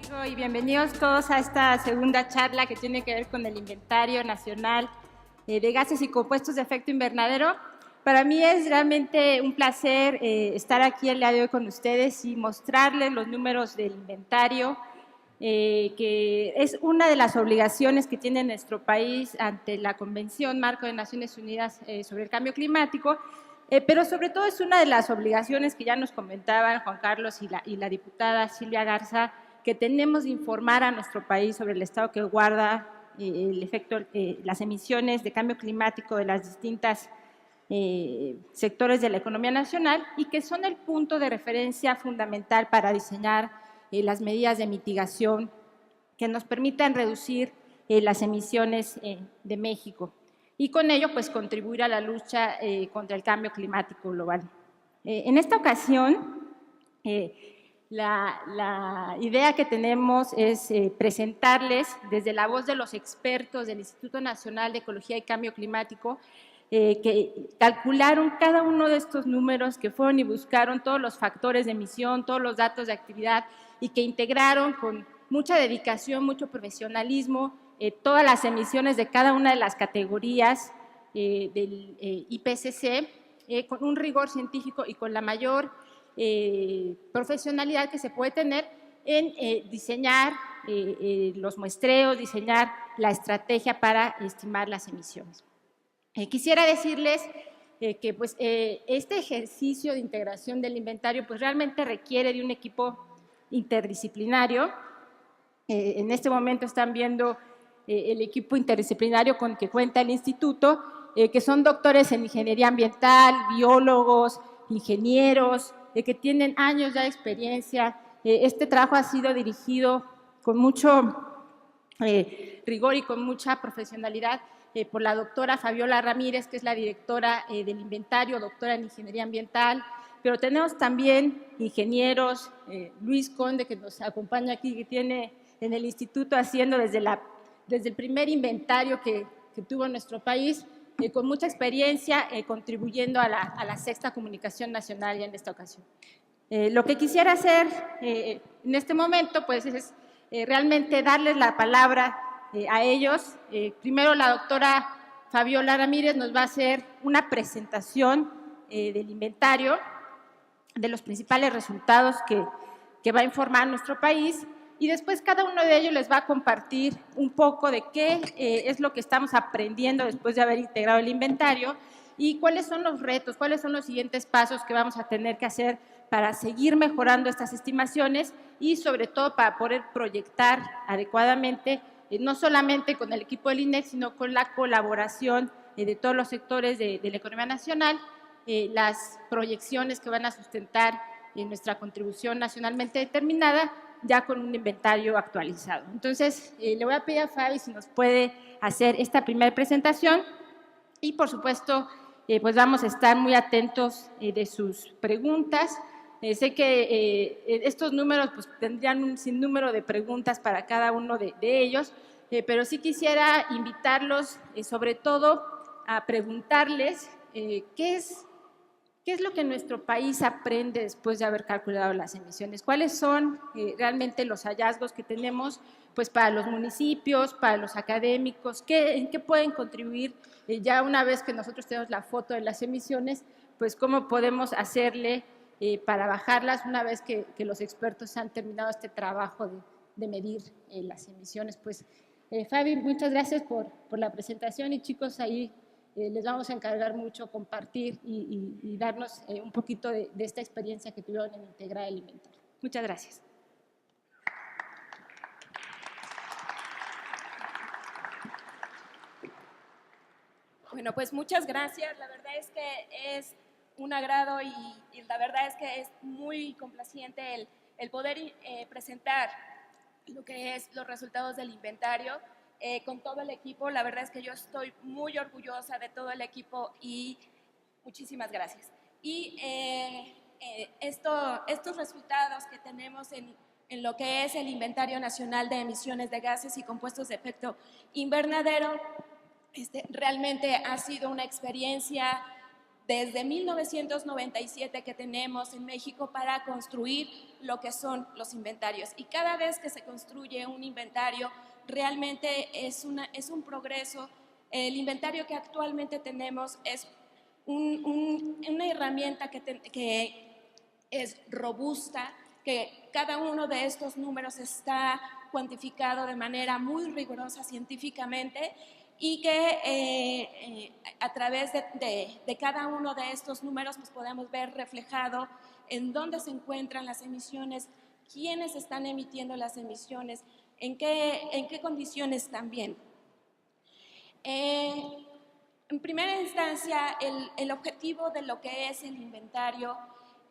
Y bienvenidos todos a esta segunda charla que tiene que ver con el Inventario Nacional de Gases y Compuestos de Efecto Invernadero. Para mí es realmente un placer estar aquí el día de hoy con ustedes y mostrarles los números del inventario, que es una de las obligaciones que tiene nuestro país ante la Convención Marco de Naciones Unidas sobre el Cambio Climático, pero sobre todo es una de las obligaciones que ya nos comentaban Juan Carlos y la diputada Silvia Garza, que tenemos de informar a nuestro país sobre el estado que guarda el efecto, las emisiones de cambio climático de las distintas sectores de la economía nacional y que son el punto de referencia fundamental para diseñar las medidas de mitigación que nos permitan reducir las emisiones de México y con ello pues contribuir a la lucha contra el cambio climático global. En esta ocasión, la idea que tenemos es presentarles desde la voz de los expertos del Instituto Nacional de Ecología y Cambio Climático, que calcularon cada uno de estos números, que fueron y buscaron todos los factores de emisión, todos los datos de actividad y que integraron con mucha dedicación, mucho profesionalismo, todas las emisiones de cada una de las categorías del IPCC, con un rigor científico y con la mayor profesionalidad que se puede tener en diseñar los muestreos, diseñar la estrategia para estimar las emisiones. Quisiera decirles que pues, este ejercicio de integración del inventario pues, realmente requiere de un equipo interdisciplinario. En este momento están viendo el equipo interdisciplinario con que cuenta el instituto, que son doctores en ingeniería ambiental, biólogos, ingenieros, que tienen años ya de experiencia. Este trabajo ha sido dirigido con mucho rigor y con mucha profesionalidad por la doctora Fabiola Ramírez, que es la directora del inventario, doctora en ingeniería ambiental, pero tenemos también ingenieros, Luis Conde, que nos acompaña aquí, que tiene en el instituto haciendo desde el primer inventario que tuvo nuestro país, con mucha experiencia, contribuyendo a la sexta comunicación nacional ya en esta ocasión. Lo que quisiera hacer en este momento pues, es realmente darles la palabra a ellos. Primero la doctora Fabiola Ramírez nos va a hacer una presentación del inventario, de los principales resultados que va a informar nuestro país, y después cada uno de ellos les va a compartir un poco de qué es lo que estamos aprendiendo después de haber integrado el inventario y cuáles son los retos, cuáles son los siguientes pasos que vamos a tener que hacer para seguir mejorando estas estimaciones y sobre todo para poder proyectar adecuadamente, no solamente con el equipo del INEC, sino con la colaboración de todos los sectores de la economía nacional, las proyecciones que van a sustentar nuestra contribución nacionalmente determinada, ya con un inventario actualizado. Entonces, le voy a pedir a Fabi si nos puede hacer esta primera presentación y, por supuesto, pues vamos a estar muy atentos de sus preguntas. Sé que estos números pues, tendrían un sinnúmero de preguntas para cada uno de ellos, pero sí quisiera invitarlos sobre todo a preguntarles qué es lo que nuestro país aprende después de haber calculado las emisiones, cuáles son realmente los hallazgos que tenemos pues, para los municipios, para los académicos, en qué pueden contribuir ya una vez que nosotros tenemos la foto de las emisiones, pues cómo podemos hacerle para bajarlas una vez que los expertos han terminado este trabajo de medir las emisiones. Pues, Fabi, muchas gracias por la presentación y chicos, ahí les vamos a encargar mucho compartir y darnos un poquito de esta experiencia que tuvieron en integrar el inventario. Muchas gracias. Bueno, pues muchas gracias. La verdad es que es un agrado y la verdad es que es muy complaciente el poder presentar lo que es los resultados del inventario con todo el equipo. La verdad es que yo estoy muy orgullosa de todo el equipo y muchísimas gracias. Y estos resultados que tenemos en lo que es el Inventario Nacional de Emisiones de Gases y Compuestos de Efecto Invernadero, realmente ha sido una experiencia desde 1997 que tenemos en México para construir lo que son los inventarios. Y cada vez que se construye un inventario, realmente es un progreso. El inventario que actualmente tenemos es una herramienta que es robusta, que cada uno de estos números está cuantificado de manera muy rigurosa científicamente y que a través de cada uno de estos números pues podemos ver reflejado en dónde se encuentran las emisiones, quiénes están emitiendo las emisiones, en qué condiciones también. En primera instancia, el objetivo de lo que es el inventario,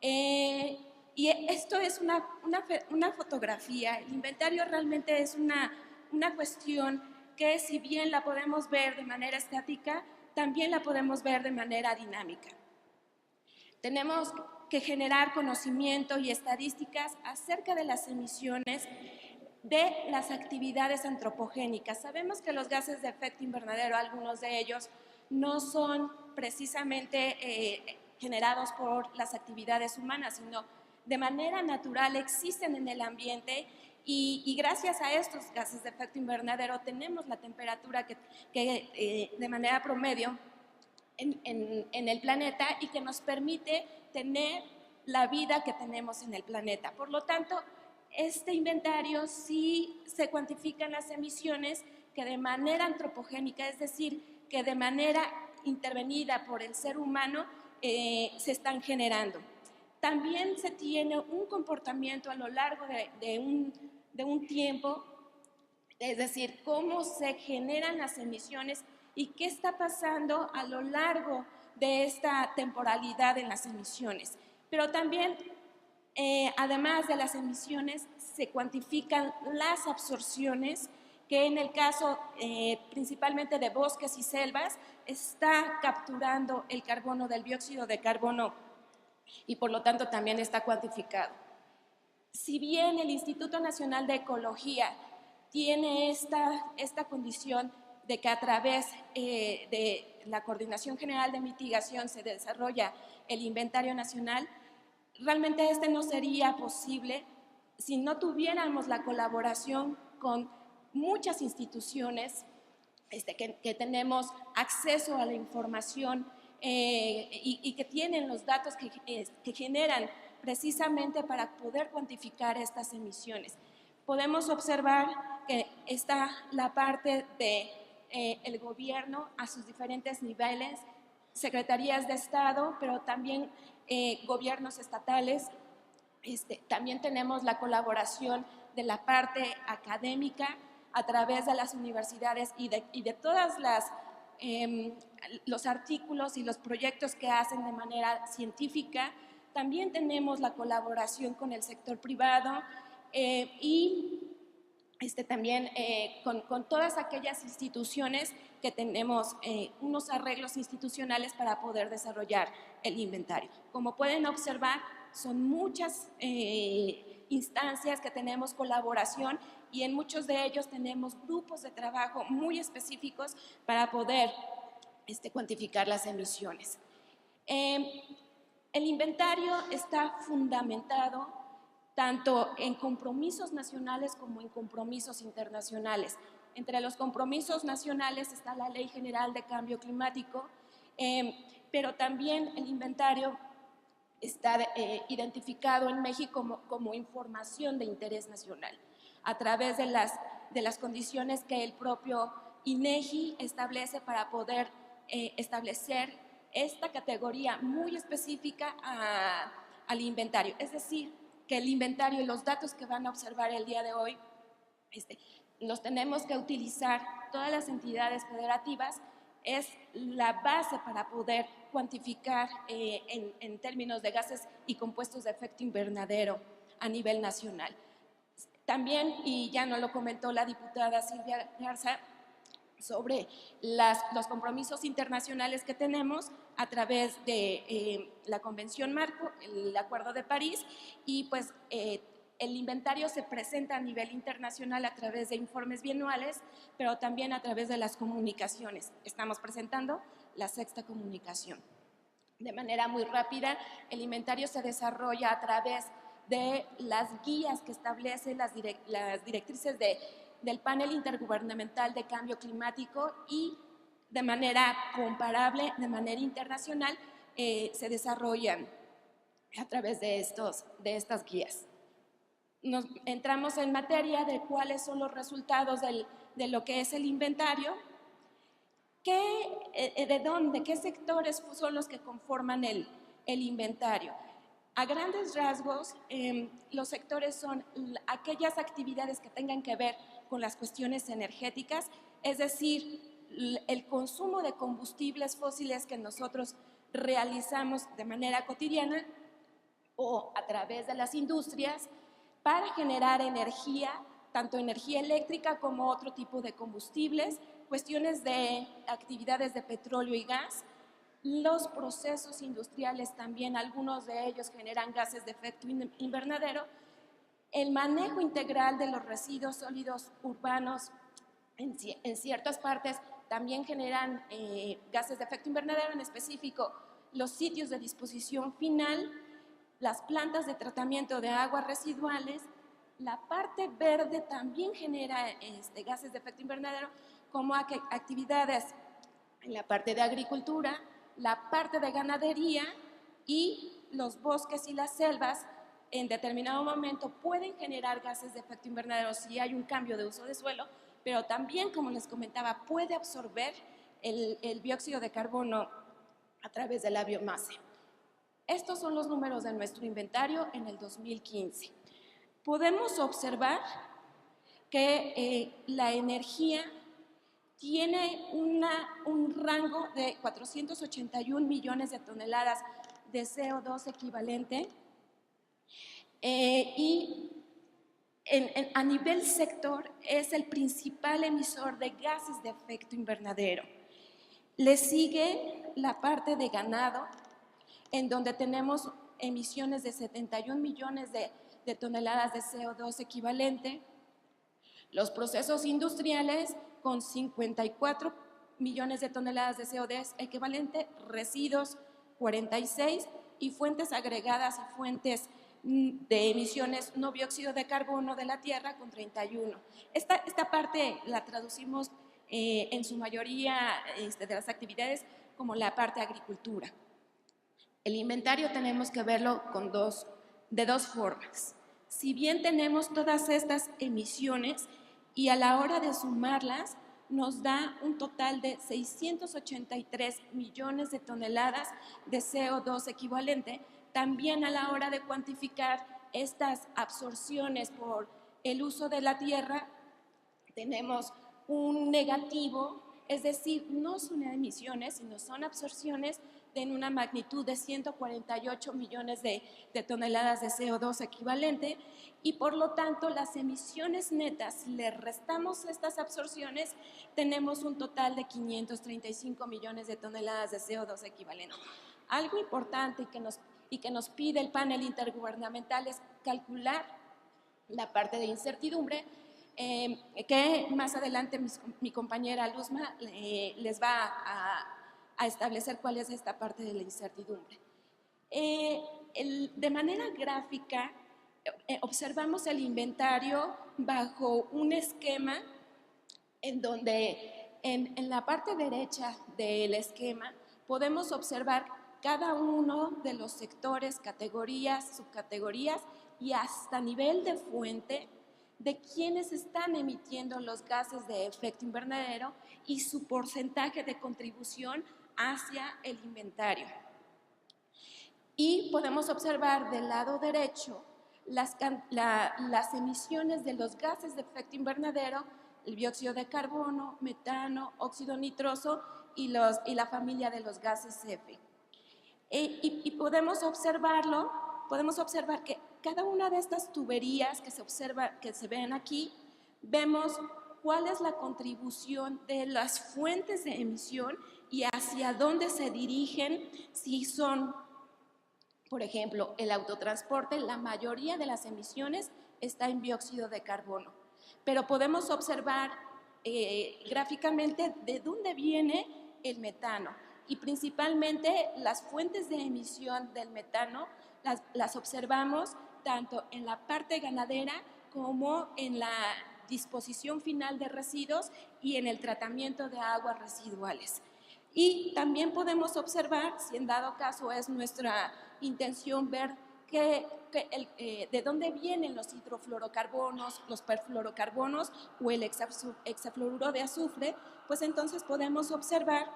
y esto es una fotografía, el inventario realmente es una cuestión que si bien la podemos ver de manera estática, también la podemos ver de manera dinámica. Tenemos que generar conocimiento y estadísticas acerca de las emisiones de las actividades antropogénicas. Sabemos que los gases de efecto invernadero, algunos de ellos, no son precisamente generados por las actividades humanas, sino de manera natural existen en el ambiente y gracias a estos gases de efecto invernadero tenemos la temperatura que de manera promedio en el planeta y que nos permite tener la vida que tenemos en el planeta. Por lo tanto, este inventario sí se cuantifican las emisiones que de manera antropogénica, es decir, que de manera intervenida por el ser humano se están generando. También se tiene un comportamiento a lo largo de un tiempo, es decir, cómo se generan las emisiones y qué está pasando a lo largo de esta temporalidad en las emisiones. Pero también, además de las emisiones, se cuantifican las absorciones que en el caso principalmente de bosques y selvas está capturando el carbono del dióxido de carbono y por lo tanto también está cuantificado. Si bien el Instituto Nacional de Ecología tiene esta condición de que a través de la Coordinación General de Mitigación se desarrolla el Inventario Nacional, realmente este no sería posible si no tuviéramos la colaboración con muchas instituciones que tenemos acceso a la información y que tienen los datos que generan precisamente para poder cuantificar estas emisiones. Podemos observar que está la parte del gobierno a sus diferentes niveles, secretarías de Estado, pero también gobiernos estatales. También tenemos la colaboración de la parte académica a través de las universidades y de todas los artículos y los proyectos que hacen de manera científica. También tenemos la colaboración con el sector privado y también con todas aquellas instituciones que tenemos unos arreglos institucionales para poder desarrollar el inventario. Como pueden observar, son muchas instancias que tenemos colaboración y en muchos de ellos tenemos grupos de trabajo muy específicos para poder cuantificar las emisiones. El inventario está fundamentado tanto en compromisos nacionales como en compromisos internacionales. Entre los compromisos nacionales está la Ley General de Cambio Climático, pero también el inventario está identificado en México como información de interés nacional a través de las condiciones que el propio INEGI establece para poder establecer esta categoría muy específica al inventario. Es decir, que el inventario y los datos que van a observar el día de hoy los tenemos que utilizar todas las entidades federativas, es la base para poder cuantificar en términos de gases y compuestos de efecto invernadero a nivel nacional. También, y ya nos lo comentó la diputada Silvia Garza, sobre los compromisos internacionales que tenemos a través de la Convención Marco, el Acuerdo de París, y pues el inventario se presenta a nivel internacional a través de informes bianuales, pero también a través de las comunicaciones. Estamos presentando la 6ª comunicación. de manera muy rápida. El inventario se desarrolla a través de las guías que establecen las directrices del panel intergubernamental de cambio climático y de manera comparable, de manera internacional, se desarrollan a través de estas guías. Nos entramos en materia de cuáles son los resultados de lo que es el inventario. ¿De dónde, qué sectores son los que conforman el inventario? A grandes rasgos, los sectores son aquellas actividades que tengan que ver con las cuestiones energéticas, es decir, el consumo de combustibles fósiles que nosotros realizamos de manera cotidiana o a través de las industrias para generar energía, tanto energía eléctrica como otro tipo de combustibles, cuestiones de actividades de petróleo y gas, los procesos industriales también, algunos de ellos generan gases de efecto invernadero, el manejo integral de los residuos sólidos urbanos en ciertas partes también generan gases de efecto invernadero, en específico los sitios de disposición final, las plantas de tratamiento de aguas residuales. La parte verde también genera gases de efecto invernadero, como actividades en la parte de agricultura, la parte de ganadería y los bosques y las selvas en determinado momento pueden generar gases de efecto invernadero si hay un cambio de uso de suelo, pero también, como les comentaba, puede absorber el dióxido de carbono a través de la biomasa. Estos son los números de nuestro inventario en el 2015. Podemos observar que la energía tiene un rango de 481 millones de toneladas de CO2 equivalente y a nivel sector es el principal emisor de gases de efecto invernadero. Le sigue la parte de ganado, en donde tenemos emisiones de 71 millones de toneladas de CO2 equivalente, los procesos industriales con 54 millones de toneladas de CO2 equivalente, residuos 46 y fuentes agregadas y fuentes de emisiones no dióxido de carbono de la tierra con 31. Esta parte la traducimos en su mayoría de las actividades como la parte agricultura. El inventario tenemos que verlo de dos formas. Si bien tenemos todas estas emisiones y a la hora de sumarlas nos da un total de 683 millones de toneladas de CO2 equivalente, también a la hora de cuantificar estas absorciones por el uso de la tierra tenemos un negativo, es decir, no son emisiones, sino son absorciones en una magnitud de 148 millones de toneladas de CO2 equivalente y por lo tanto las emisiones netas, si le restamos estas absorciones, tenemos un total de 535 millones de toneladas de CO2 equivalente. Algo importante que nos pide el panel intergubernamental es calcular la parte de incertidumbre, que más adelante mi compañera Luzma les va a establecer cuál es esta parte de la incertidumbre. De manera gráfica, observamos el inventario bajo un esquema en donde en la parte derecha del esquema podemos observar cada uno de los sectores, categorías, subcategorías y hasta nivel de fuente de quienes están emitiendo los gases de efecto invernadero y su porcentaje de contribución hacia el inventario. Y podemos observar del lado derecho las emisiones de los gases de efecto invernadero, el dióxido de carbono, metano, óxido nitroso y la familia de los gases F. Y podemos observar que cada una de estas tuberías que se ven aquí, vemos cuál es la contribución de las fuentes de emisión y hacia dónde se dirigen, si son, por ejemplo, el autotransporte, la mayoría de las emisiones está en dióxido de carbono. Pero podemos observar gráficamente de dónde viene el metano. y principalmente las fuentes de emisión del metano las observamos tanto en la parte ganadera como en la disposición final de residuos y en el tratamiento de aguas residuales. Y también podemos observar, si en dado caso es nuestra intención ver de dónde vienen los hidrofluorocarbonos, los perfluorocarbonos o el hexafluoruro de azufre, pues entonces podemos observar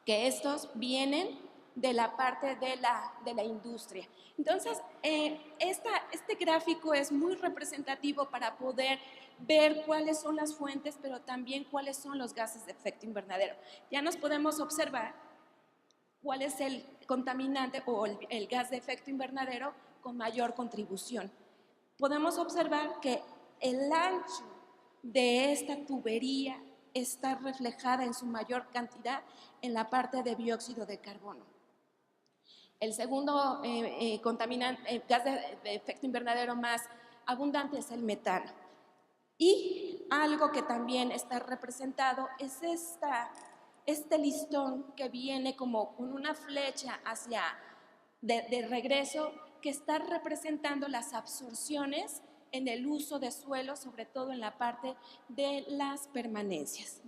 que estos vienen de la parte de la industria. Entonces, este gráfico es muy representativo para poder ver cuáles son las fuentes, pero también cuáles son los gases de efecto invernadero. Ya nos podemos observar cuál es el contaminante o el gas de efecto invernadero con mayor contribución. Podemos observar que el ancho de esta tubería está reflejada en su mayor cantidad en la parte de dióxido de carbono. El segundo gas de efecto invernadero más abundante es el metano. Y algo que también está representado es este listón que viene como con una flecha de regreso, que está representando las absorciones en el uso de suelo, sobre todo en la parte de las permanencias.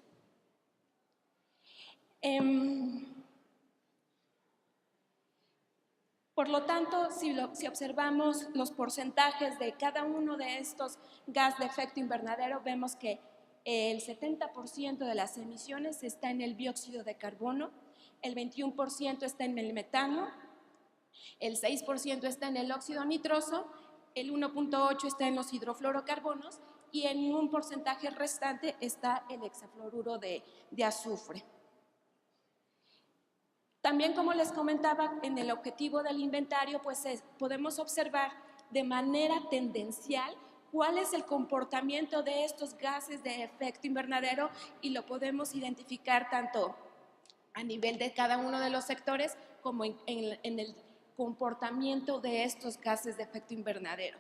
Por lo tanto, si observamos los porcentajes de cada uno de estos gases de efecto invernadero, vemos que el 70% de las emisiones está en el dióxido de carbono, el 21% está en el metano, el 6% está en el óxido nitroso, el 1.8% está en los hidrofluorocarbonos y en un porcentaje restante está el hexafluoruro de azufre. También, como les comentaba, en el objetivo del inventario, pues podemos observar de manera tendencial cuál es el comportamiento de estos gases de efecto invernadero y lo podemos identificar tanto a nivel de cada uno de los sectores como en el comportamiento de estos gases de efecto invernadero.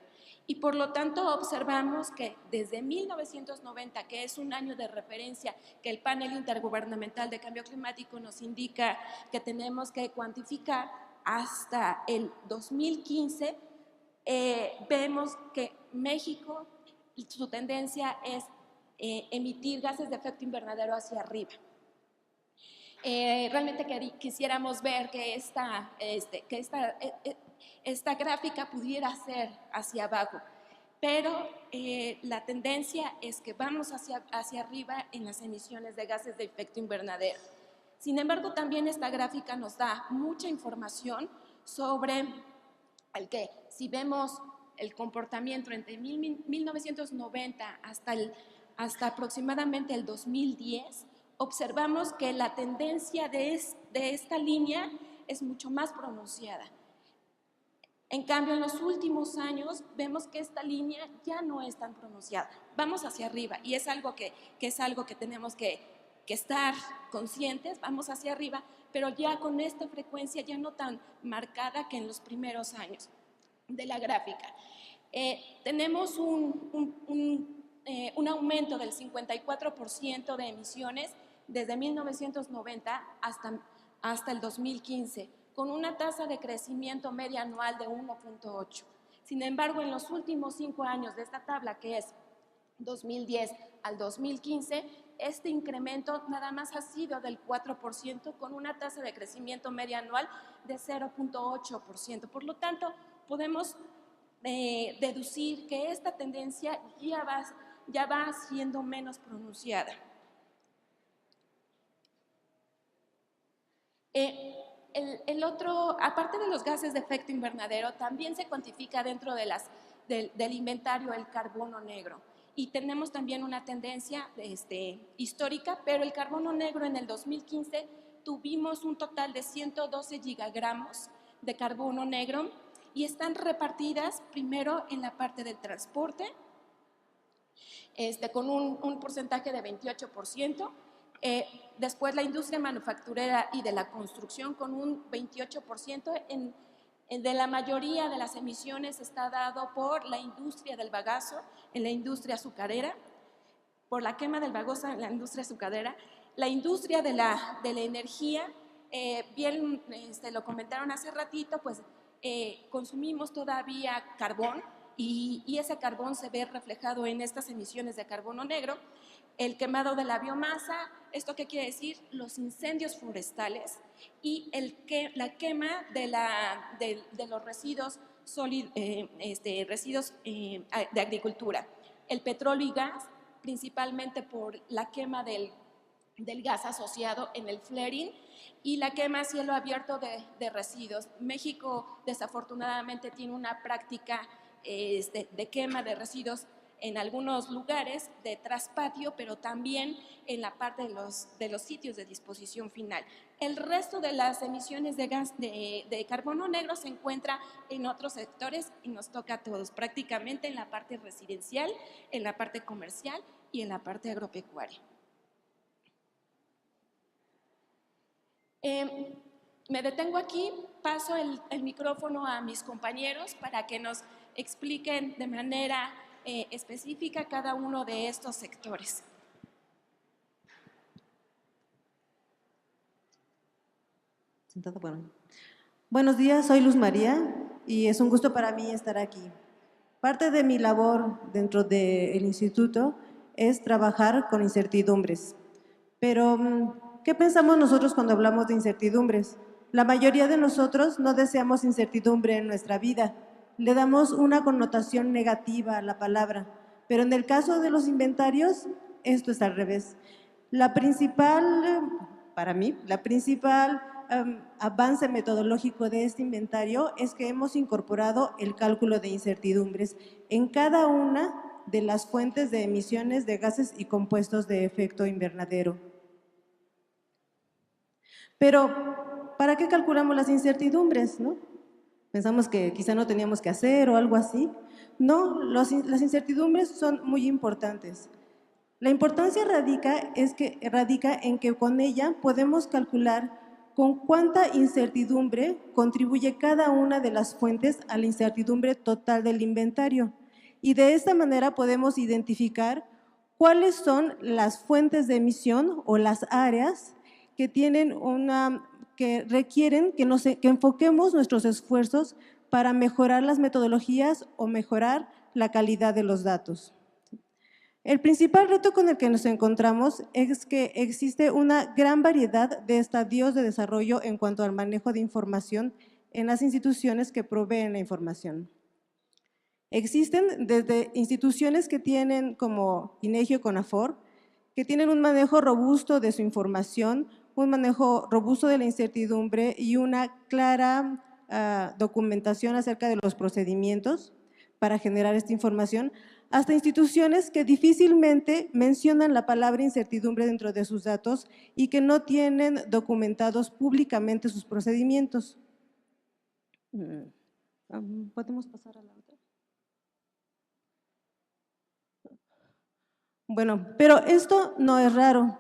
Y por lo tanto observamos que desde 1990, que es un año de referencia que el panel intergubernamental de cambio climático nos indica que tenemos que cuantificar, hasta el 2015, vemos que México, su tendencia es emitir gases de efecto invernadero hacia arriba. Realmente quisiéramos ver que esta gráfica pudiera ser hacia abajo, pero la tendencia es que vamos hacia arriba en las emisiones de gases de efecto invernadero. Sin embargo, también esta gráfica nos da mucha información sobre el que, si vemos el comportamiento entre 1990 hasta aproximadamente el 2010, observamos que la tendencia de esta línea es mucho más pronunciada. En cambio, en los últimos años vemos que esta línea ya no es tan pronunciada. Vamos hacia arriba y es algo que tenemos que estar conscientes, vamos hacia arriba, pero ya con esta frecuencia ya no tan marcada que en los primeros años de la gráfica. Tenemos un aumento del 54% de emisiones desde 1990 hasta el 2015, con una tasa de crecimiento media anual de 1.8. Sin embargo, en los últimos 5 años de esta tabla, que es 2010 al 2015, este incremento nada más ha sido del 4%, con una tasa de crecimiento media anual de 0.8%. Por lo tanto, podemos deducir que esta tendencia ya va siendo menos pronunciada. Aparte de los gases de efecto invernadero, también se cuantifica dentro del inventario el carbono negro. Y tenemos también una tendencia histórica, pero el carbono negro en el 2015 tuvimos un total de 112 gigagramos de carbono negro y están repartidas primero en la parte del transporte, con un porcentaje de 28%, después la industria manufacturera y de la construcción con un 28%, de la mayoría de las emisiones está dado por la industria del bagazo, en la industria azucarera, por la quema del bagazo en la industria azucarera, La industria de la energía, bien lo comentaron hace ratito, pues consumimos todavía carbón y ese carbón se ve reflejado en estas emisiones de carbono negro. El quemado de la biomasa, ¿esto qué quiere decir? Los incendios forestales y la quema de los residuos sólidos, residuos de agricultura. El petróleo y gas, principalmente por la quema del gas asociado en el flaring y la quema a cielo abierto de residuos. México desafortunadamente tiene una práctica de quema de residuos en algunos lugares de traspatio, pero también en la parte de los sitios de disposición final. El resto de las emisiones de gas de carbono negro se encuentra en otros sectores y nos toca a todos, prácticamente en la parte residencial, en la parte comercial y en la parte agropecuaria. Me detengo aquí, paso el micrófono a mis compañeros para que nos expliquen de manera específica cada uno de estos sectores. Bueno. Buenos días, soy Luz María y es un gusto para mí estar aquí. Parte de mi labor dentro del instituto es trabajar con incertidumbres. Pero, ¿qué pensamos nosotros cuando hablamos de incertidumbres? La mayoría de nosotros no deseamos incertidumbre en nuestra vida. Le damos una connotación negativa a la palabra, pero en el caso de los inventarios, esto es al revés. Para mí, la principal avance metodológico de este inventario es que hemos incorporado el cálculo de incertidumbres en cada una de las fuentes de emisiones de gases y compuestos de efecto invernadero. Pero, ¿para qué calculamos las incertidumbres, no? Pensamos que quizá no teníamos que hacer o algo así. No, las incertidumbres son muy importantes. La importancia radica en que con ella podemos calcular con cuánta incertidumbre contribuye cada una de las fuentes a la incertidumbre total del inventario. Y de esta manera podemos identificar cuáles son las fuentes de emisión o las áreas que requieren que enfoquemos nuestros esfuerzos para mejorar las metodologías o mejorar la calidad de los datos. El principal reto con el que nos encontramos es que existe una gran variedad de estadios de desarrollo en cuanto al manejo de información en las instituciones que proveen la información. Existen desde instituciones que tienen como INEGI o CONAFOR, que tienen un manejo robusto de su información, un manejo robusto de la incertidumbre y una clara documentación acerca de los procedimientos para generar esta información, hasta instituciones que difícilmente mencionan la palabra incertidumbre dentro de sus datos y que no tienen documentados públicamente sus procedimientos. ¿Podemos pasar a la otra? Bueno, pero esto no es raro.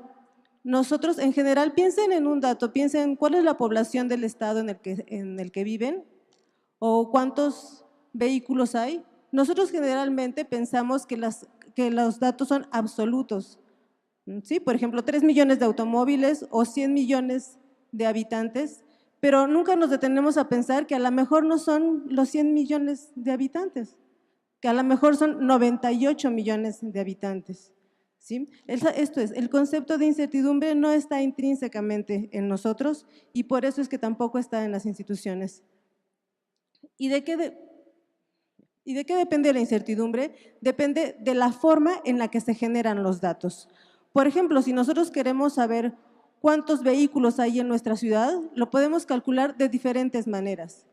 Nosotros, en general, piensen en un dato, piensen cuál es la población del estado en el que viven o cuántos vehículos hay. Nosotros generalmente pensamos que los datos son absolutos. ¿Sí? Por ejemplo, 3 millones de automóviles o 100 millones de habitantes, pero nunca nos detenemos a pensar que a lo mejor no son los 100 millones de habitantes, que a lo mejor son 98 millones de habitantes. ¿Sí? Esto es, el concepto de incertidumbre no está intrínsecamente en nosotros y por eso es que tampoco está en las instituciones. ¿Y de qué depende la incertidumbre? Depende de la forma en la que se generan los datos. Por ejemplo, si nosotros queremos saber cuántos vehículos hay en nuestra ciudad, lo podemos calcular de diferentes maneras.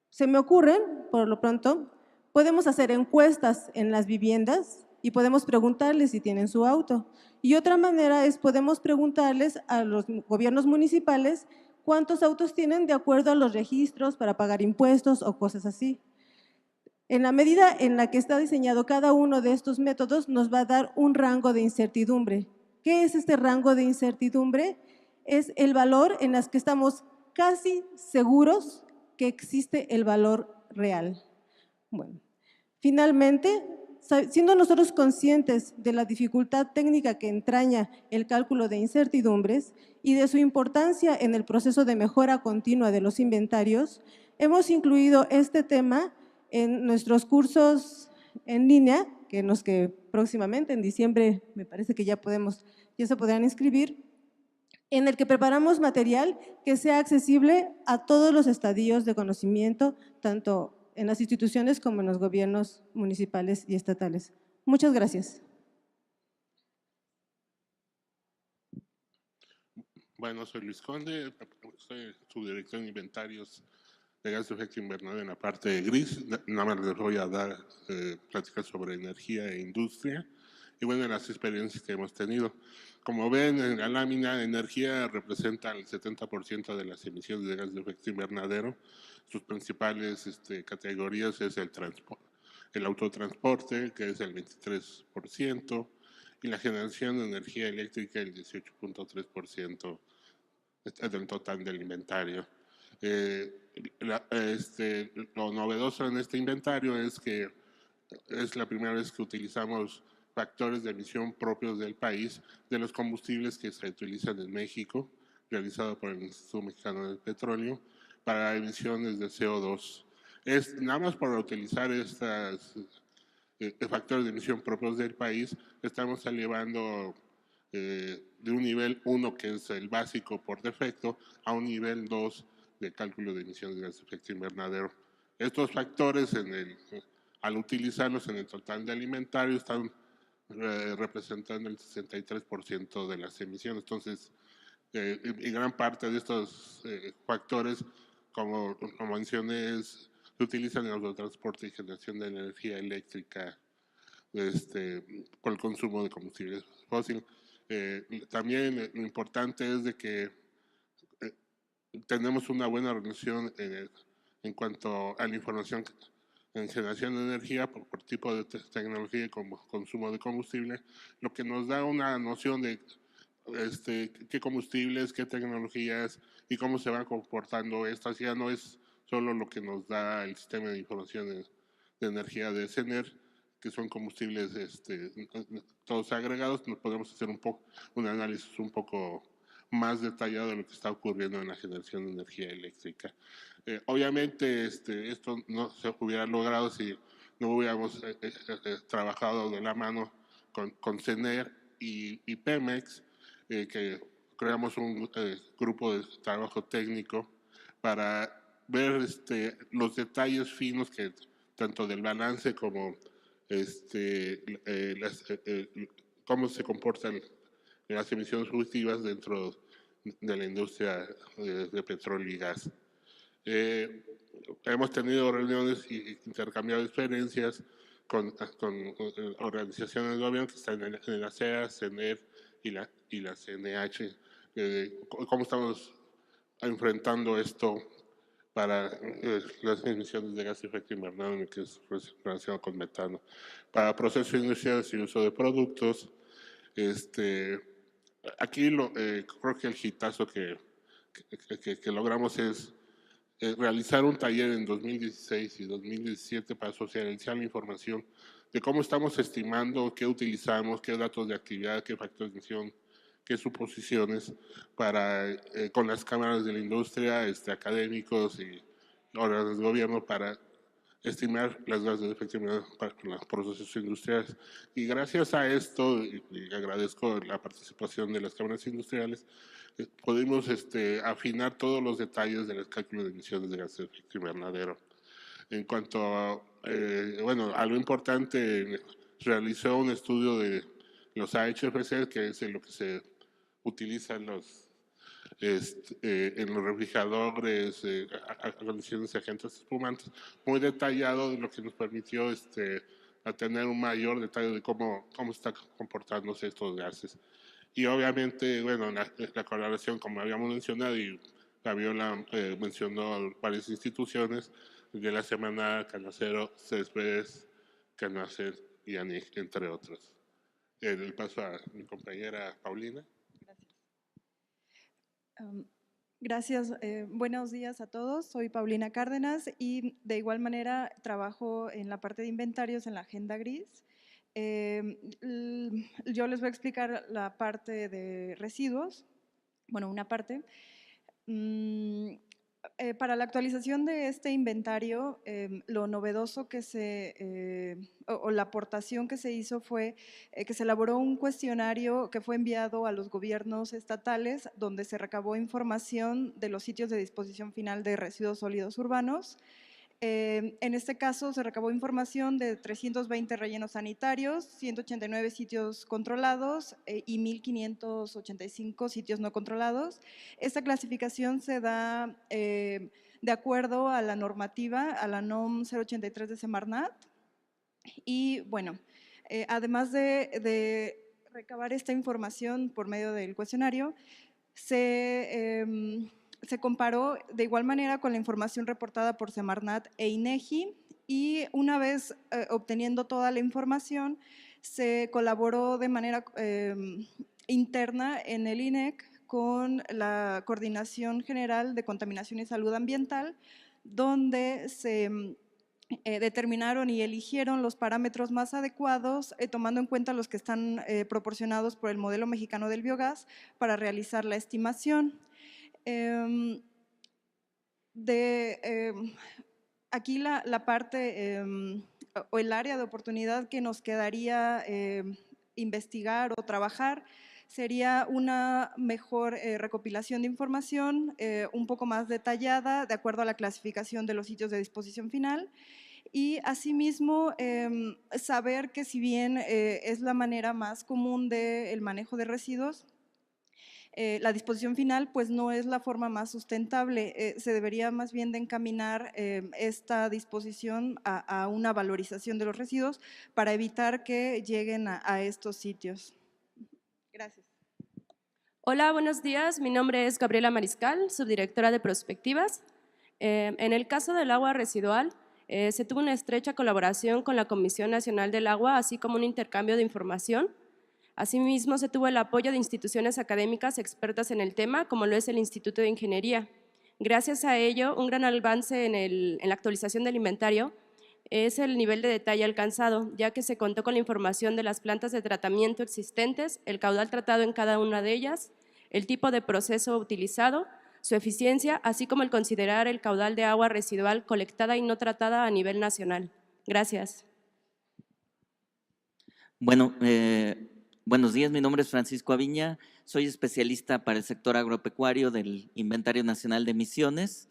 Se me ocurren, por lo pronto, podemos hacer encuestas en las viviendas y podemos preguntarles si tienen su auto. Y otra manera es podemos preguntarles a los gobiernos municipales cuántos autos tienen de acuerdo a los registros para pagar impuestos o cosas así. En la medida en la que está diseñado cada uno de estos métodos nos va a dar un rango de incertidumbre. ¿Qué es este rango de incertidumbre? Es el valor en el que estamos casi seguros que existe el valor real. Bueno, finalmente, siendo nosotros conscientes de la dificultad técnica que entraña el cálculo de incertidumbres y de su importancia en el proceso de mejora continua de los inventarios, hemos incluido este tema en nuestros cursos en línea, que próximamente, en diciembre, me parece que ya se podrán inscribir, en el que preparamos material que sea accesible a todos los estadios de conocimiento, tanto en las instituciones como en los gobiernos municipales y estatales. Muchas gracias. Bueno, soy Luis Conde, soy subdirector de inventarios de gas de efecto invernadero en la parte de gris. Nada más les voy a dar pláticas sobre energía e industria y bueno, las experiencias que hemos tenido. Como ven en la lámina, energía representa el 70% de las emisiones de gas de efecto invernadero. Sus principales categorías es el autotransporte, que es el 23%, y la generación de energía eléctrica el 18.3% del total del inventario. Lo novedoso en este inventario es que es la primera vez que utilizamos factores de emisión propios del país de los combustibles que se utilizan en México, realizado por el Instituto Mexicano del Petróleo, para emisiones de CO2. Es nada más por utilizar estas factores de emisión propios del país, estamos elevando de un nivel 1, que es el básico por defecto, a un nivel 2 de cálculo de emisiones de gases de efecto invernadero. Estos factores, al utilizarlos en el total de alimentario, están representando el 63% de las emisiones. Entonces, y gran parte de estos factores, como mencioné, se utilizan en el autotransporte y generación de energía eléctrica por el consumo de combustibles fósiles. También lo importante es de que tenemos una buena relación en cuanto a la información en generación de energía por tipo de tecnología y como consumo de combustible, lo que nos da una noción de qué combustibles, qué tecnologías y cómo se van comportando estas. Ya no es solo lo que nos da el sistema de información de energía de CENER, que son combustibles todos agregados. Nos podemos hacer un análisis un poco más detallado de lo que está ocurriendo en la generación de energía eléctrica. Obviamente esto no se hubiera logrado si no hubiéramos trabajado de la mano con CENER y Pemex, que creamos un grupo de trabajo técnico para ver los detalles finos que tanto del balance como cómo se comportan las emisiones fugitivas dentro de la industria de petróleo y gas. Hemos tenido reuniones y intercambiado experiencias con organizaciones de gobierno que están en la CEA, CENER y la CNH, cómo estamos enfrentando esto para las emisiones de gas de efecto invernadero, que es relacionado con metano. Para procesos industriales y uso de productos, aquí creo que el hitazo que logramos es realizar un taller en 2016 y 2017 para socializar la información de cómo estamos estimando, qué utilizamos, qué datos de actividad, qué factores de emisión, qué suposiciones con las cámaras de la industria, académicos y órganos de gobierno para estimar las gases de efecto invernadero para los procesos industriales. Y gracias a esto, y agradezco la participación de las cámaras industriales, pudimos afinar todos los detalles del cálculo de emisiones de gases de efecto invernadero. En cuanto a lo importante, realizó un estudio de los AHFC, que es lo que se utiliza en los refrigeradores, condiciones de agentes espumantes, muy detallado, lo que nos permitió a tener un mayor detalle de cómo están comportándose estos gases. Y obviamente, bueno, la colaboración, como habíamos mencionado, y Fabiola mencionó varias instituciones, de la Semana, Canacero, CESBES, Canacer y ANIC, entre otros. El paso a mi compañera Paulina. Gracias. Buenos días a todos. Soy Paulina Cárdenas y de igual manera trabajo en la parte de inventarios en la Agenda Gris. Yo les voy a explicar la parte de residuos, bueno, una parte. Para la actualización de este inventario, lo novedoso que o la aportación que se hizo fue que se elaboró un cuestionario que fue enviado a los gobiernos estatales, donde se recabó información de los sitios de disposición final de residuos sólidos urbanos. En este caso se recabó información de 320 rellenos sanitarios, 189 sitios controlados y 1.585 sitios no controlados. Esta clasificación se da de acuerdo a la normativa, a la NOM 083 de Semarnat. Y bueno, además de recabar esta información por medio del cuestionario, se comparó de igual manera con la información reportada por Semarnat e INEGI, y una vez obteniendo toda la información, se colaboró de manera interna en el INEC con la Coordinación General de Contaminación y Salud Ambiental, donde se determinaron y eligieron los parámetros más adecuados, tomando en cuenta los que están proporcionados por el modelo mexicano del biogás para realizar la estimación. Aquí la parte o el área de oportunidad que nos quedaría investigar o trabajar sería una mejor recopilación de información, un poco más detallada, de acuerdo a la clasificación de los sitios de disposición final. Y asimismo, saber que si bien es la manera más común del manejo de residuos, la disposición final pues no es la forma más sustentable. Se debería más bien de encaminar esta disposición a una valorización de los residuos para evitar que lleguen a estos sitios. Gracias. Hola, buenos días. Mi nombre es Gabriela Mariscal, subdirectora de Prospectivas. En el caso del agua residual, se tuvo una estrecha colaboración con la Comisión Nacional del Agua, así como un intercambio de información. Asimismo, se tuvo el apoyo de instituciones académicas expertas en el tema, como lo es el Instituto de Ingeniería. Gracias a ello, un gran avance en la actualización del inventario es el nivel de detalle alcanzado, ya que se contó con la información de las plantas de tratamiento existentes, el caudal tratado en cada una de ellas, el tipo de proceso utilizado, su eficiencia, así como el considerar el caudal de agua residual colectada y no tratada a nivel nacional. Gracias. Bueno, buenos días, mi nombre es Francisco Aviña, soy especialista para el sector agropecuario del Inventario Nacional de Emisiones.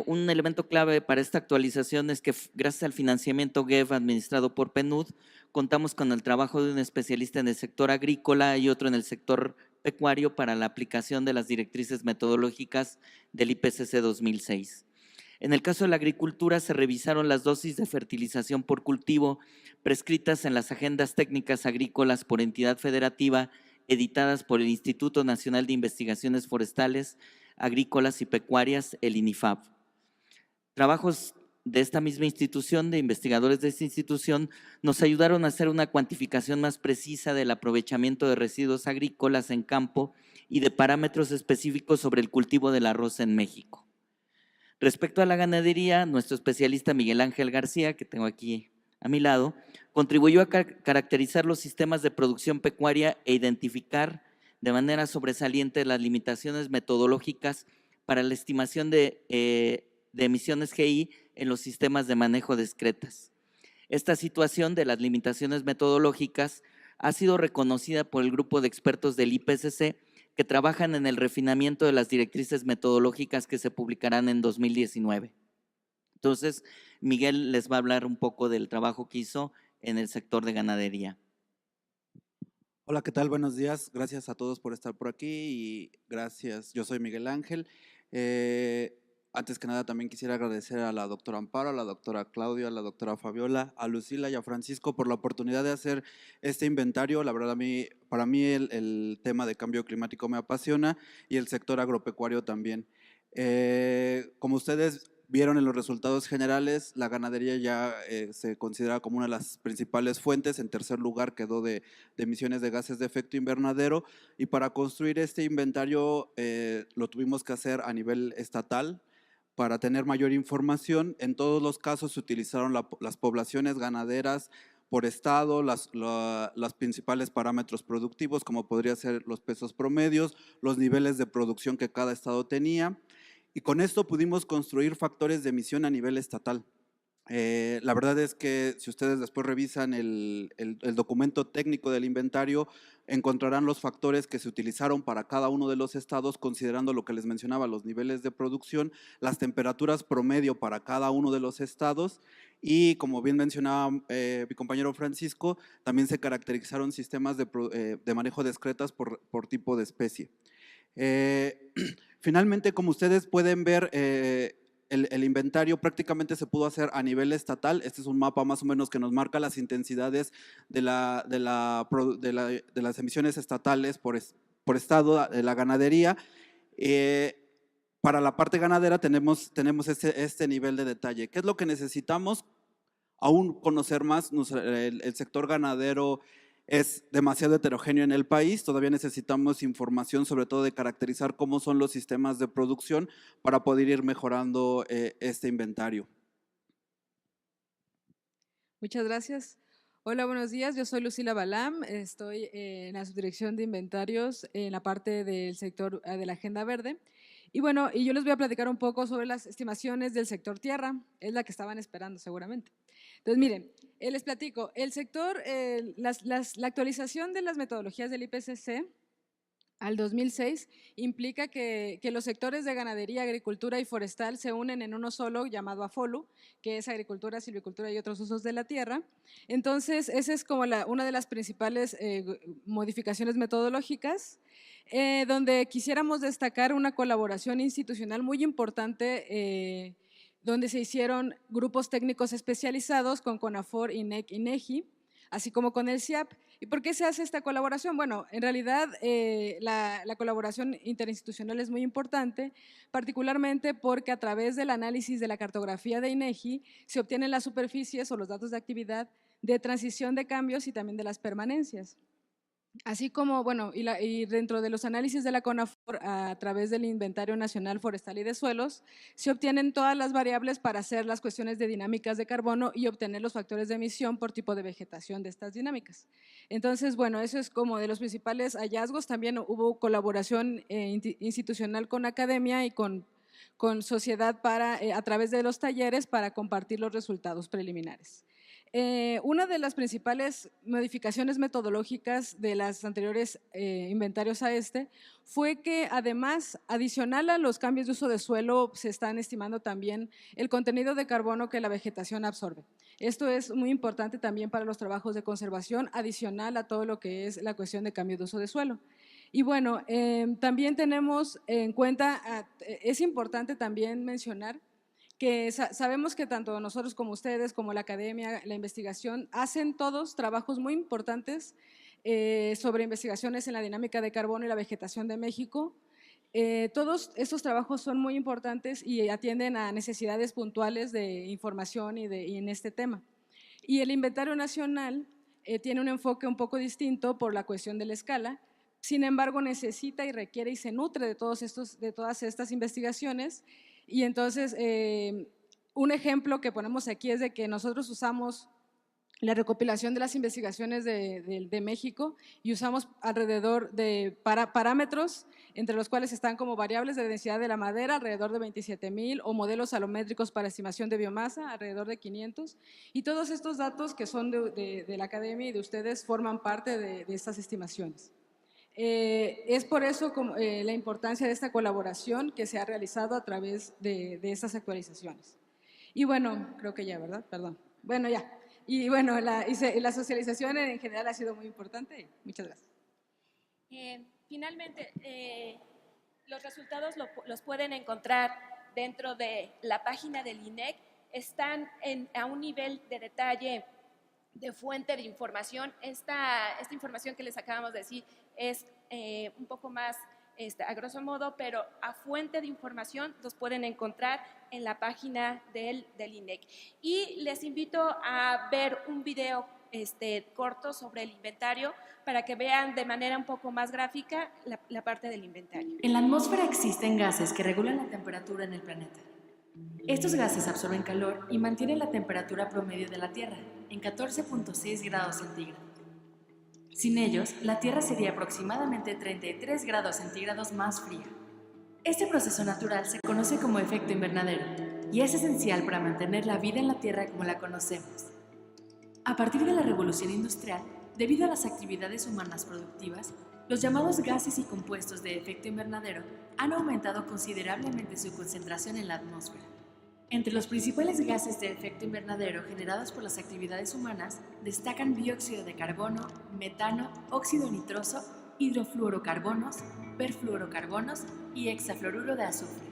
Un elemento clave para esta actualización es que gracias al financiamiento GEF administrado por PNUD, contamos con el trabajo de un especialista en el sector agrícola y otro en el sector pecuario para la aplicación de las directrices metodológicas del IPCC 2006. En el caso de la agricultura, se revisaron las dosis de fertilización por cultivo prescritas en las agendas técnicas agrícolas por entidad federativa editadas por el Instituto Nacional de Investigaciones Forestales, Agrícolas y Pecuarias, el INIFAP. Trabajos de esta misma institución, de investigadores de esta institución, nos ayudaron a hacer una cuantificación más precisa del aprovechamiento de residuos agrícolas en campo y de parámetros específicos sobre el cultivo del arroz en México. Respecto a la ganadería, nuestro especialista Miguel Ángel García, que tengo aquí a mi lado, contribuyó a caracterizar los sistemas de producción pecuaria e identificar de manera sobresaliente las limitaciones metodológicas para la estimación de emisiones GI en los sistemas de manejo de excretas. Esta situación de las limitaciones metodológicas ha sido reconocida por el grupo de expertos del IPCC que trabajan en el refinamiento de las directrices metodológicas que se publicarán en 2019. Entonces, Miguel les va a hablar un poco del trabajo que hizo en el sector de ganadería. Hola, ¿qué tal? Buenos días. Gracias a todos por estar por aquí y gracias. Yo soy Miguel Ángel. Antes que nada, también quisiera agradecer a la doctora Amparo, a la doctora Claudia, a la doctora Fabiola, a Lucila y a Francisco por la oportunidad de hacer este inventario. La verdad, para mí el tema de cambio climático me apasiona y el sector agropecuario también. Como ustedes vieron en los resultados generales, la ganadería ya se considera como una de las principales fuentes. En tercer lugar quedó de emisiones de gases de efecto invernadero, y para construir este inventario lo tuvimos que hacer a nivel estatal, para tener mayor información. En todos los casos se utilizaron las poblaciones ganaderas por estado, los principales parámetros productivos, como podría ser los pesos promedios, los niveles de producción que cada estado tenía, y con esto pudimos construir factores de emisión a nivel estatal. La verdad es que si ustedes después revisan el documento técnico del inventario, encontrarán los factores que se utilizaron para cada uno de los estados, considerando lo que les mencionaba, los niveles de producción, las temperaturas promedio para cada uno de los estados, y como bien mencionaba mi compañero Francisco, también se caracterizaron sistemas de manejo discretas por tipo de especie. Finalmente, como ustedes pueden ver, el inventario prácticamente se pudo hacer a nivel estatal. Este es un mapa más o menos que nos marca las intensidades de las emisiones estatales por estado de la ganadería. Para la parte ganadera tenemos este nivel de detalle. ¿Qué es lo que necesitamos? Aún conocer más. El sector ganadero es demasiado heterogéneo en el país, todavía necesitamos información sobre todo de caracterizar cómo son los sistemas de producción para poder ir mejorando este inventario. Muchas gracias. Hola, buenos días. Yo soy Lucila Balam, estoy en la subdirección de inventarios en la parte del sector de la Agenda Verde. Y bueno, yo les voy a platicar un poco sobre las estimaciones del sector tierra, es la que estaban esperando seguramente. Entonces, miren, les platico, el sector, la actualización de las metodologías del IPCC al 2006 implica que los sectores de ganadería, agricultura y forestal se unen en uno solo llamado AFOLU, que es agricultura, silvicultura y otros usos de la tierra. Entonces, esa es como una de las principales modificaciones metodológicas, donde quisiéramos destacar una colaboración institucional muy importante, donde se hicieron grupos técnicos especializados con CONAFOR, INEC, INEGI, así como con el CIAP. ¿Y por qué se hace esta colaboración? Bueno, en realidad la colaboración interinstitucional es muy importante, particularmente porque a través del análisis de la cartografía de INEGI se obtienen las superficies o los datos de actividad de transición de cambios y también de las permanencias. Así como, bueno, y dentro de los análisis de la CONAFOR a través del Inventario Nacional Forestal y de Suelos, se obtienen todas las variables para hacer las cuestiones de dinámicas de carbono y obtener los factores de emisión por tipo de vegetación de estas dinámicas. Entonces, bueno, eso es como de los principales hallazgos. También hubo colaboración institucional con academia y con sociedad a través de los talleres para compartir los resultados preliminares. Una de las principales modificaciones metodológicas de las anteriores inventarios a este fue que además, adicional a los cambios de uso de suelo, se están estimando también el contenido de carbono que la vegetación absorbe. Esto es muy importante también para los trabajos de conservación, adicional a todo lo que es la cuestión de cambio de uso de suelo. Y bueno, también tenemos en cuenta, es importante también mencionar que sabemos que tanto nosotros como ustedes, como la academia, la investigación, hacen todos trabajos muy importantes sobre investigaciones en la dinámica de carbono y la vegetación de México. Todos estos trabajos son muy importantes y atienden a necesidades puntuales de información y en este tema. Y el Inventario Nacional tiene un enfoque un poco distinto por la cuestión de la escala. Sin embargo, necesita y requiere y se nutre de todas estas investigaciones. Y entonces, un ejemplo que ponemos aquí es de que nosotros usamos la recopilación de las investigaciones de México y usamos alrededor de parámetros, entre los cuales están como variables de densidad de la madera, alrededor de 27,000, o modelos salométricos para estimación de biomasa, alrededor de 500. Y todos estos datos que son de la academia y de ustedes forman parte de estas estimaciones. Es por eso la importancia de esta colaboración que se ha realizado a través de estas actualizaciones. Y bueno, creo que ya, ¿verdad? Perdón. Bueno, ya. Y bueno, la socialización en general ha sido muy importante. Muchas gracias. Finalmente, los resultados los pueden encontrar dentro de la página del INEC. Están a un nivel de detalle de fuente de información. Esta información que les acabamos de decir es un poco más a grosso modo, pero a fuente de información los pueden encontrar en la página del INEC. Y les invito a ver un video corto sobre el inventario para que vean de manera un poco más gráfica la parte del inventario. En la atmósfera existen gases que regulan la temperatura en el planeta. Estos gases absorben calor y mantienen la temperatura promedio de la Tierra en 14.6 grados centígrados. Sin ellos, la Tierra sería aproximadamente 33 grados centígrados más fría. Este proceso natural se conoce como efecto invernadero y es esencial para mantener la vida en la Tierra como la conocemos. A partir de la revolución industrial, debido a las actividades humanas productivas, los llamados gases y compuestos de efecto invernadero han aumentado considerablemente su concentración en la atmósfera. Entre los principales gases de efecto invernadero generados por las actividades humanas destacan dióxido de carbono, metano, óxido nitroso, hidrofluorocarbonos, perfluorocarbonos y hexafluoruro de azufre.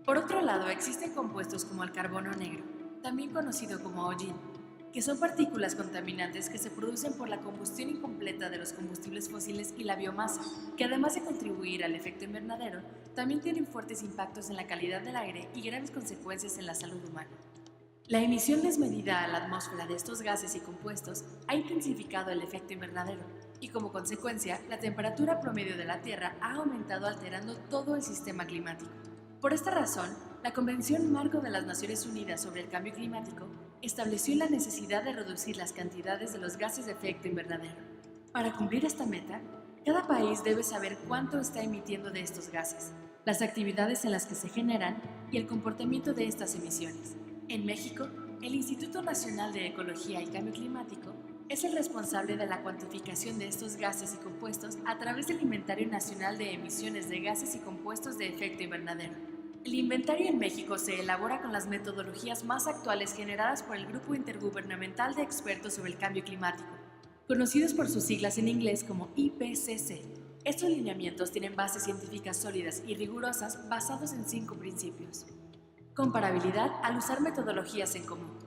Por otro lado, existen compuestos como el carbono negro, también conocido como hollín, que son partículas contaminantes que se producen por la combustión incompleta de los combustibles fósiles y la biomasa, que además de contribuir al efecto invernadero, también tienen fuertes impactos en la calidad del aire y graves consecuencias en la salud humana. La emisión desmedida a la atmósfera de estos gases y compuestos ha intensificado el efecto invernadero y, como consecuencia, la temperatura promedio de la Tierra ha aumentado alterando todo el sistema climático. Por esta razón, la Convención Marco de las Naciones Unidas sobre el Cambio Climático estableció la necesidad de reducir las cantidades de los gases de efecto invernadero. Para cumplir esta meta, cada país debe saber cuánto está emitiendo de estos gases, las actividades en las que se generan y el comportamiento de estas emisiones. En México, el Instituto Nacional de Ecología y Cambio Climático es el responsable de la cuantificación de estos gases y compuestos a través del Inventario Nacional de Emisiones de Gases y Compuestos de Efecto Invernadero. El inventario en México se elabora con las metodologías más actuales generadas por el Grupo Intergubernamental de Expertos sobre el Cambio Climático, conocidos por sus siglas en inglés como IPCC. Estos lineamientos tienen bases científicas sólidas y rigurosas basados en 5 principios. Comparabilidad al usar metodologías en común.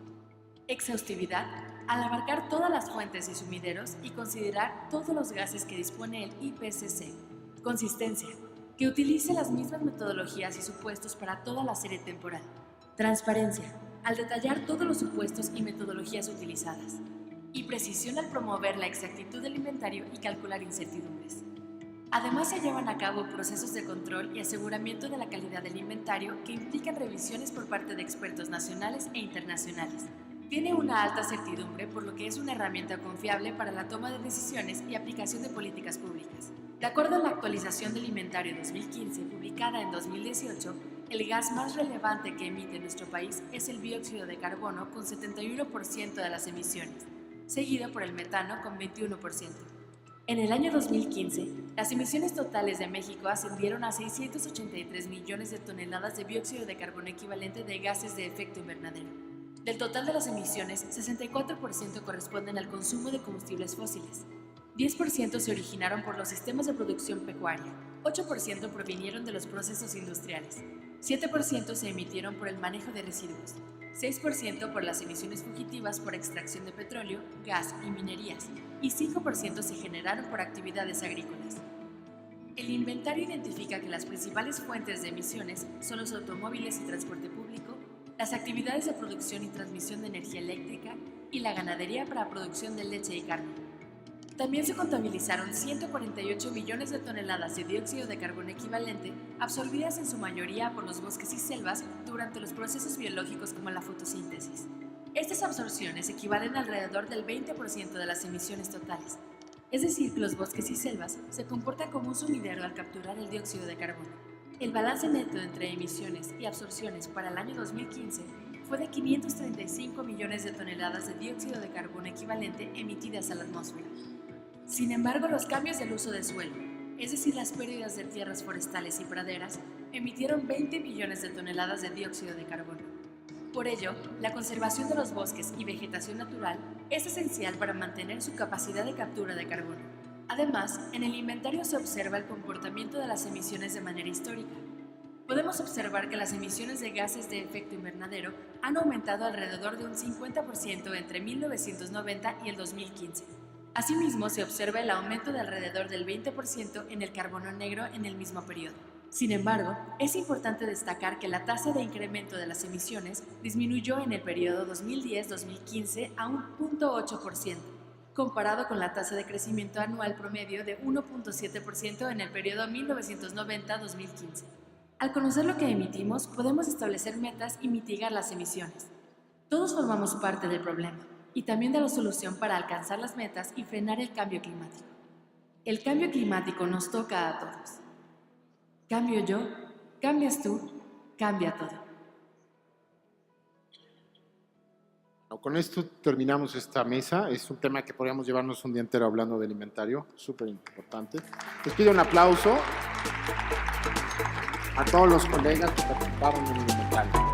Exhaustividad al abarcar todas las fuentes y sumideros y considerar todos los gases que dispone el IPCC. Consistencia, que utilice las mismas metodologías y supuestos para toda la serie temporal. Transparencia, al detallar todos los supuestos y metodologías utilizadas. Y precisión al promover la exactitud del inventario y calcular incertidumbres. Además, se llevan a cabo procesos de control y aseguramiento de la calidad del inventario que implican revisiones por parte de expertos nacionales e internacionales. Tiene una alta certidumbre, por lo que es una herramienta confiable para la toma de decisiones y aplicación de políticas públicas. De acuerdo a la actualización del inventario 2015, publicada en 2018, el gas más relevante que emite nuestro país es el dióxido de carbono con 71% de las emisiones, seguido por el metano con 21%. En el año 2015, las emisiones totales de México ascendieron a 683 millones de toneladas de dióxido de carbono equivalente de gases de efecto invernadero. Del total de las emisiones, 64% corresponden al consumo de combustibles fósiles, 10% se originaron por los sistemas de producción pecuaria, 8% provinieron de los procesos industriales, 7% se emitieron por el manejo de residuos, 6% por las emisiones fugitivas por extracción de petróleo, gas y minerías, y 5% se generaron por actividades agrícolas. El inventario identifica que las principales fuentes de emisiones son los automóviles y transporte público, las actividades de producción y transmisión de energía eléctrica y la ganadería para producción de leche y carne. También se contabilizaron 148 millones de toneladas de dióxido de carbono equivalente, absorbidas en su mayoría por los bosques y selvas durante los procesos biológicos como la fotosíntesis. Estas absorciones equivalen alrededor del 20% de las emisiones totales, es decir, que los bosques y selvas se comportan como un sumidero al capturar el dióxido de carbono. El balance neto entre emisiones y absorciones para el año 2015 fue de 535 millones de toneladas de dióxido de carbono equivalente emitidas a la atmósfera. Sin embargo, los cambios del uso de suelo, es decir, las pérdidas de tierras forestales y praderas, emitieron 20 millones de toneladas de dióxido de carbono. Por ello, la conservación de los bosques y vegetación natural es esencial para mantener su capacidad de captura de carbono. Además, en el inventario se observa el comportamiento de las emisiones de manera histórica. Podemos observar que las emisiones de gases de efecto invernadero han aumentado alrededor de un 50% entre 1990 y el 2015. Asimismo, se observa el aumento de alrededor del 20% en el carbono negro en el mismo periodo. Sin embargo, es importante destacar que la tasa de incremento de las emisiones disminuyó en el periodo 2010-2015 a un 0.8%, comparado con la tasa de crecimiento anual promedio de 1.7% en el periodo 1990-2015. Al conocer lo que emitimos, podemos establecer metas y mitigar las emisiones. Todos formamos parte del problema y también de la solución para alcanzar las metas y frenar el cambio climático. El cambio climático nos toca a todos. Cambio yo, cambias tú, cambia todo. Con esto terminamos esta mesa. Es un tema que podríamos llevarnos un día entero hablando del inventario, súper importante. Les pido un aplauso a todos los colegas que participaron en el inventario.